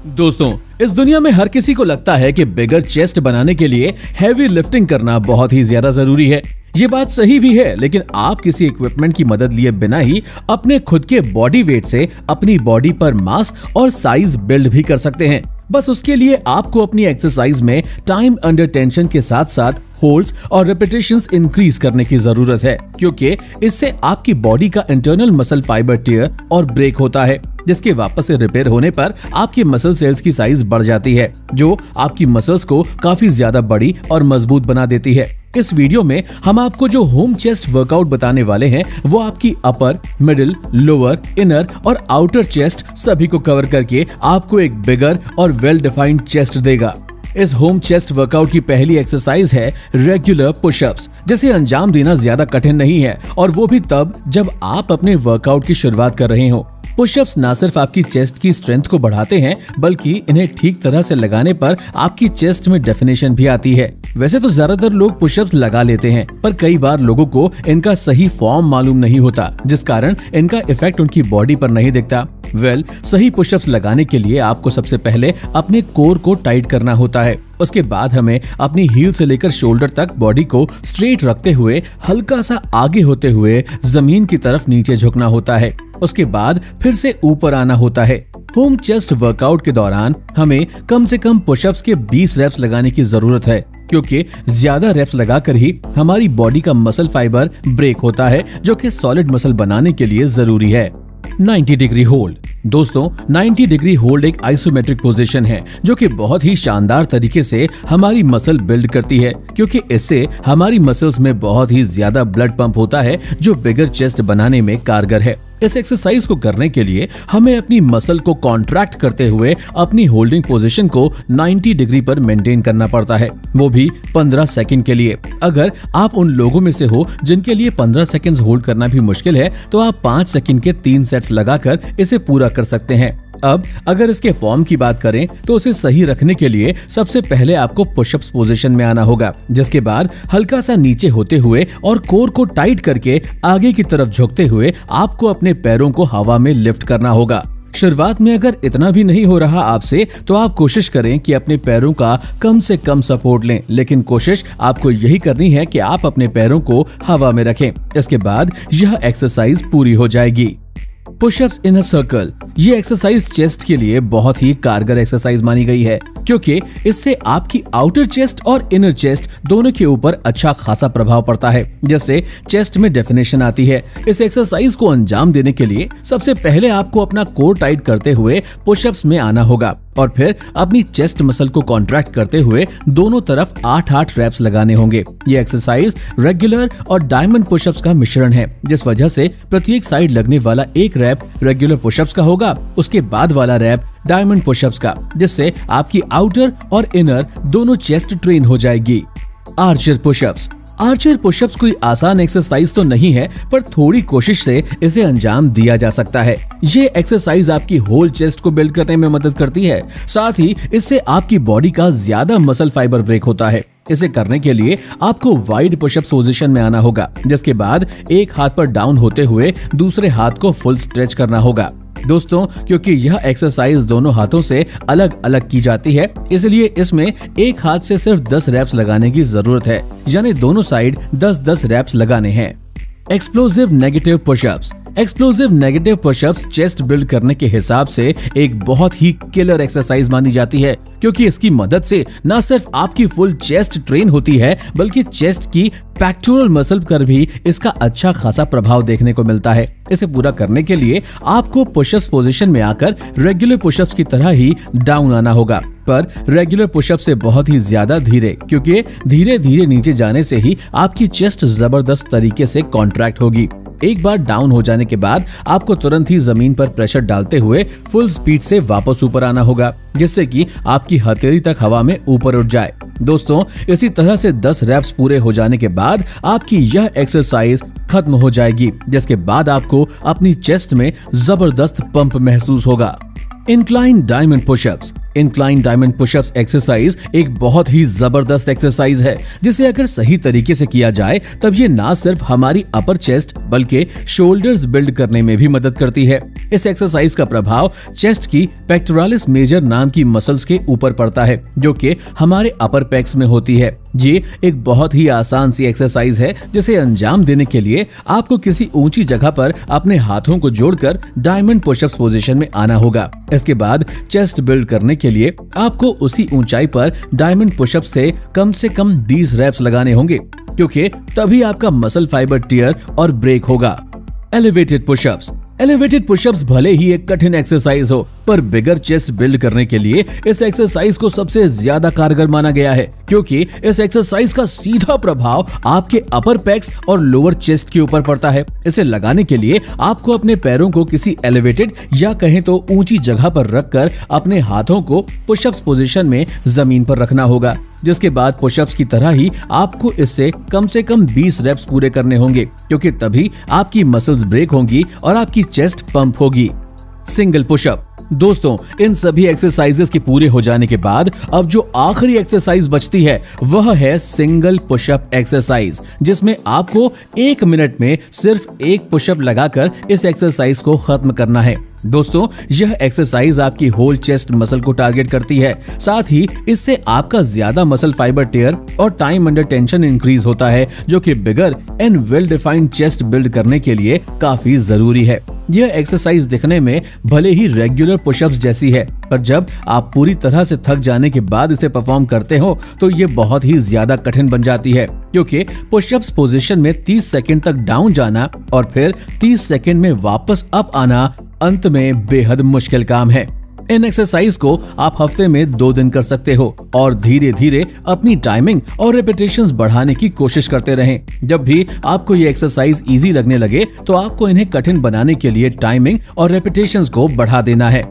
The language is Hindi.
दोस्तों, इस दुनिया में हर किसी को लगता है कि बिगर चेस्ट बनाने के लिए हैवी लिफ्टिंग करना बहुत ही ज्यादा जरूरी है। ये बात सही भी है, लेकिन आप किसी इक्विपमेंट की मदद लिए बिना ही अपने खुद के बॉडी वेट से अपनी बॉडी पर मास और साइज बिल्ड भी कर सकते हैं। बस उसके लिए आपको अपनी एक्सरसाइज में टाइम अंडर टेंशन के साथ साथ होल्ड्स और रेपिटेशंस इंक्रीज करने की जरूरत है, क्योंकि इससे आपकी बॉडी का इंटरनल मसल फाइबर टियर और ब्रेक होता है, जिसके वापस से रिपेयर होने पर आपके मसल सेल्स की साइज बढ़ जाती है, जो आपकी मसल्स को काफी ज्यादा बड़ी और मजबूत बना देती है। इस वीडियो में हम आपको जो होम चेस्ट वर्कआउट बताने वाले हैं, वो आपकी अपर, मिडिल, लोअर, इनर और आउटर चेस्ट सभी को कवर करके आपको एक बिगर और वेल डिफाइंड चेस्ट देगा। इस होम चेस्ट वर्कआउट की पहली एक्सरसाइज है रेगुलर पुशअप्स, जिसे अंजाम देना ज्यादा कठिन नहीं है, और वो भी तब जब आप अपने वर्कआउट की शुरुआत कर रहे हो। पुशअप्स ना सिर्फ आपकी चेस्ट की स्ट्रेंथ को बढ़ाते हैं, बल्कि इन्हें ठीक तरह से लगाने पर आपकी चेस्ट में डेफिनेशन भी आती है। वैसे तो ज्यादातर लोग पुशअप्स लगा लेते हैं, पर कई बार लोगों को इनका सही फॉर्म मालूम नहीं होता, जिस कारण इनका इफेक्ट उनकी बॉडी पर नहीं दिखता। सही पुशअप्स लगाने के लिए आपको सबसे पहले अपने कोर को टाइट करना होता है। उसके बाद हमें अपनी हील से लेकर शोल्डर तक बॉडी को स्ट्रेट रखते हुए हल्का सा आगे होते हुए जमीन की तरफ नीचे झुकना होता है। उसके बाद फिर से ऊपर आना होता है। होम चेस्ट वर्कआउट के दौरान हमें कम से कम पुशअप्स के 20 रेप्स लगाने की जरूरत है, क्योंकि ज्यादा रेप्स लगाकर ही हमारी बॉडी का मसल फाइबर ब्रेक होता है, जो कि सॉलिड मसल बनाने के लिए जरूरी है। 90 डिग्री होल्ड। दोस्तों, 90 डिग्री होल्ड एक आइसोमेट्रिक पोजीशन है, जो कि बहुत ही शानदार तरीके से हमारी मसल बिल्ड करती है, क्योंकि इससे हमारी मसल्स में बहुत ही ज्यादा ब्लड पंप होता है, जो बिगर चेस्ट बनाने में कारगर है। इस एक्सरसाइज को करने के लिए हमें अपनी मसल को कॉन्ट्रैक्ट करते हुए अपनी होल्डिंग पोजीशन को 90 डिग्री पर मेंटेन करना पड़ता है, वो भी 15 सेकंड के लिए। अगर आप उन लोगों में से हो जिनके लिए 15 सेकंड्स होल्ड करना भी मुश्किल है, तो आप 5 सेकंड के 3 सेट्स लगाकर इसे पूरा कर सकते हैं। अब अगर इसके फॉर्म की बात करें, तो उसे सही रखने के लिए सबसे पहले आपको पुशअप्स पोजीशन में आना होगा, जिसके बाद हल्का सा नीचे होते हुए और कोर को टाइट करके आगे की तरफ झुकते हुए आपको अपने पैरों को हवा में लिफ्ट करना होगा। शुरुआत में अगर इतना भी नहीं हो रहा आपसे, तो आप कोशिश करें कि अपने पैरों का कम से कम सपोर्ट लें, लेकिन कोशिश आपको यही करनी है कि आप अपने पैरों को हवा में रखें। इसके बाद यह एक्सरसाइज पूरी हो जाएगी। Pushups in a circle. ये एक्सरसाइज चेस्ट के लिए बहुत ही कारगर एक्सरसाइज मानी गई है, क्योंकि इससे आपकी आउटर चेस्ट और इनर चेस्ट दोनों के ऊपर अच्छा खासा प्रभाव पड़ता है, जिससे चेस्ट में डेफिनेशन आती है। इस एक्सरसाइज को अंजाम देने के लिए सबसे पहले आपको अपना कोर टाइट करते हुए पुशअप्स में आना होगा, और फिर अपनी चेस्ट मसल को कॉन्ट्रैक्ट करते हुए दोनों तरफ 8-8 रेप्स लगाने होंगे। ये एक्सरसाइज रेगुलर और डायमंड पुशअप्स का मिश्रण है, जिस वजह से प्रत्येक साइड लगने वाला एक रैप रेगुलर पुशअप्स का होगा, उसके बाद वाला रैप डायमंड पुशअप्स का, जिससे आपकी आउटर और इनर दोनों चेस्ट ट्रेन हो जाएगी। Archer pushups. आर्चर पुशअप्स कोई आसान एक्सरसाइज तो नहीं है, पर थोड़ी कोशिश से इसे अंजाम दिया जा सकता है। ये एक्सरसाइज आपकी होल चेस्ट को बिल्ड करने में मदद करती है, साथ ही इससे आपकी बॉडी का ज्यादा मसल फाइबर ब्रेक होता है। इसे करने के लिए आपको वाइड पुशअप पोजीशन में आना होगा, जिसके बाद एक हाथ पर डाउन होते हुए दूसरे हाथ को फुल स्ट्रेच करना होगा। दोस्तों, क्योंकि यह एक्सरसाइज दोनों हाथों से अलग अलग की जाती है, इसलिए इसमें एक हाथ से सिर्फ 10 रेप्स लगाने की जरूरत है, यानी दोनों साइड 10-10 रेप्स लगाने हैं। Explosive negative pushups. Explosive negative pushups chest build करने के हिसाब से एक बहुत ही किलर एक्सरसाइज मानी जाती है, क्योंकि इसकी मदद से न सिर्फ आपकी फुल चेस्ट ट्रेन होती है, बल्कि चेस्ट की पेक्टोरल मसल पर भी इसका अच्छा खासा प्रभाव देखने को मिलता है। इसे पूरा करने के लिए आपको पुशअप्स पोजीशन में आकर रेगुलर पुशअप्स की तरह ही डाउन आना होगा, पर रेगुलर पुशअप से बहुत ही ज्यादा धीरे, क्योंकि धीरे धीरे नीचे जाने से ही आपकी चेस्ट जबरदस्त तरीके से कॉन्ट्रैक्ट होगी। एक बार डाउन हो जाने के बाद आपको तुरंत ही जमीन पर प्रेशर डालते हुए फुल स्पीड से वापस ऊपर आना होगा, जिससे कि आपकी हथेली तक हवा में ऊपर उठ जाए। दोस्तों, इसी तरह से 10 रेप्स पूरे हो जाने के बाद आपकी यह एक्सरसाइज खत्म हो जाएगी, जिसके बाद आपको अपनी चेस्ट में जबरदस्त पंप महसूस होगा। Incline diamond pushups. Incline diamond pushups exercise एक बहुत ही जबरदस्त एक्सरसाइज है, जिसे अगर सही तरीके से किया जाए तब ये ना सिर्फ हमारी अपर चेस्ट बल्कि शोल्डर्स बिल्ड करने में भी मदद करती है। इस एक्सरसाइज का प्रभाव चेस्ट की पेक्टोरालिस मेजर नाम की मसल्स के ऊपर पड़ता है, जो कि हमारे अपर पेक्स में होती है। ये एक बहुत ही आसान सी एक्सरसाइज है, जिसे अंजाम देने के लिए आपको किसी ऊंची जगह पर अपने हाथों को जोड़कर डायमंड पुशअप्स पोजीशन में आना होगा। इसके बाद चेस्ट बिल्ड करने के लिए आपको उसी ऊंचाई पर डायमंड पुशअप से कम 20 रेप्स लगाने होंगे, क्योंकि तभी आपका मसल फाइबर टियर और ब्रेक होगा। Elevated pushups. एलिवेटेड पुशअप्स भले ही एक कठिन एक्सरसाइज हो, पर बिगर चेस्ट बिल्ड करने के लिए इस एक्सरसाइज को सबसे ज्यादा कारगर माना गया है, क्योंकि इस एक्सरसाइज का सीधा प्रभाव आपके अपर पेक्स और लोअर चेस्ट के ऊपर पड़ता है। इसे लगाने के लिए आपको अपने पैरों को किसी एलिवेटेड या कहें तो ऊंची जगह पर रखकर अपने हाथों को पुशअप्स पोजीशन में जमीन पर रखना होगा, जिसके बाद पुशअप्स की तरह ही आपको इससे कम से कम 20 रेप्स पूरे करने होंगे, क्योंकि तभी आपकी मसल्स ब्रेक होंगी और आपकी चेस्ट पंप होगी। Single pushup. दोस्तों, इन सभी एक्सरसाइजेस के पूरे हो जाने के बाद अब जो आखिरी एक्सरसाइज बचती है वह है सिंगल पुशअप एक्सरसाइज, जिसमें आपको 1 मिनट में सिर्फ एक पुशअप लगाकर इस एक्सरसाइज को खत्म करना है। दोस्तों, यह एक्सरसाइज आपकी होल चेस्ट मसल को टारगेट करती है, साथ ही इससे आपका ज्यादा मसल फाइबर टेयर और टाइम अंडर टेंशन इंक्रीज होता है, जो कि bigger and well defined chest build करने के लिए काफी जरूरी है। यह एक्सरसाइज दिखने में भले ही रेगुलर पुशअप्स जैसी है, पर जब आप पूरी तरह से थक जाने के बाद इसे परफॉर्म करते हो तो ये बहुत ही ज्यादा कठिन बन जाती है, क्योंकि पुशअप्स पोजीशन में 30 सेकंड तक डाउन जाना और फिर 30 सेकंड में वापस अप आना अंत में बेहद मुश्किल काम है। इन एक्सरसाइज को आप हफ्ते में 2 दिन कर सकते हो और धीरे धीरे अपनी टाइमिंग और रेपिटेशंस बढ़ाने की कोशिश करते रहें। जब भी आपको ये एक्सरसाइज इजी लगने लगे तो आपको इन्हें कठिन बनाने के लिए टाइमिंग और रेपिटेशंस को बढ़ा देना है।